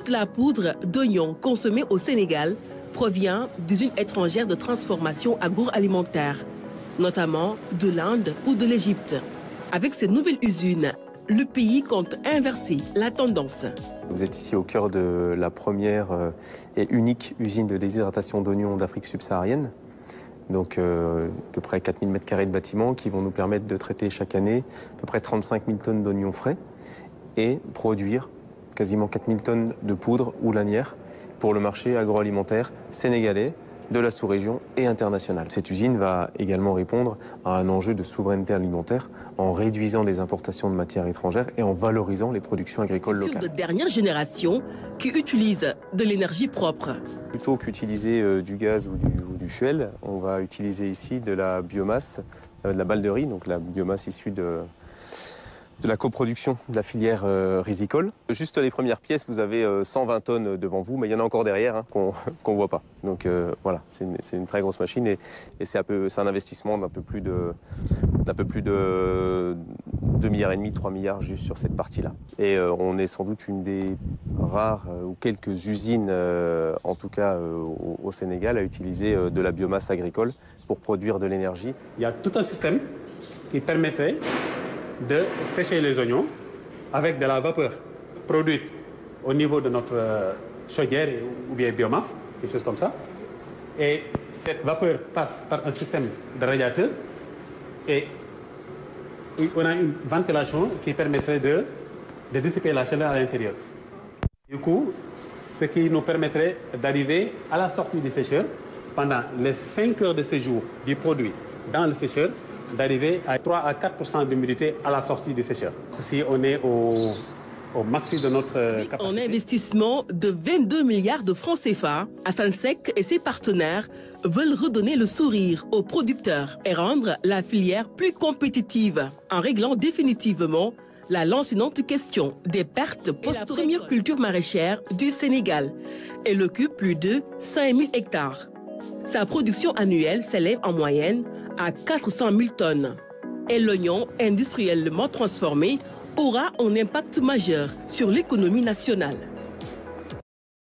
Toute la poudre d'oignon consommée au Sénégal provient d'usines étrangères de transformation agroalimentaire, notamment de l'Inde ou de l'Égypte. Avec ces nouvelles usines, le pays compte inverser la tendance. Vous êtes ici au cœur de la première et unique usine de déshydratation d'oignons d'Afrique subsaharienne. Donc à peu près 4000 m² de bâtiments qui vont nous permettre de traiter chaque année à peu près 35 000 tonnes d'oignons frais et produire quasiment 4000 tonnes de poudre ou lanière pour le marché agroalimentaire sénégalais, de la sous-région et internationale. Cette usine va également répondre à un enjeu de souveraineté alimentaire en réduisant les importations de matières étrangères et en valorisant les productions agricoles locales. De dernière génération qui utilise de l'énergie propre. Plutôt qu'utiliser du gaz ou du fuel, on va utiliser ici de la biomasse, de la balle de riz, donc la biomasse issue de la coproduction de la filière rizicole. Juste les premières pièces, vous avez 120 tonnes devant vous, mais il y en a encore derrière hein, qu'on ne voit pas. Donc voilà, c'est une très grosse machine et c'est un investissement d'un peu plus de 2,5 milliards, 3 milliards juste sur cette partie-là. Et on est sans doute une des rares ou quelques usines, en tout cas au Sénégal, à utiliser de la biomasse agricole pour produire de l'énergie. Il y a tout un système qui permettrait de sécher les oignons avec de la vapeur produite au niveau de notre chaudière ou bien biomasse, quelque chose comme ça. Et cette vapeur passe par un système de radiateur et on a une ventilation qui permettrait de dissiper la chaleur à l'intérieur. Du coup, ce qui nous permettrait d'arriver à la sortie du sécheur pendant les 5 heures de séjour du produit dans le sécheur, d'arriver à 3 à 4% d'humidité à la sortie du sécheur. Si on est au maxi de notre capacité. En investissement de 22 milliards de francs CFA, Assansec et ses partenaires veulent redonner le sourire aux producteurs et rendre la filière plus compétitive en réglant définitivement la lancinante question des pertes post-première culture maraîchère du Sénégal. Elle occupe plus de 5000 hectares. Sa production annuelle s'élève en moyenne à 400 000 tonnes. Et l'oignon industriellement transformé aura un impact majeur sur l'économie nationale.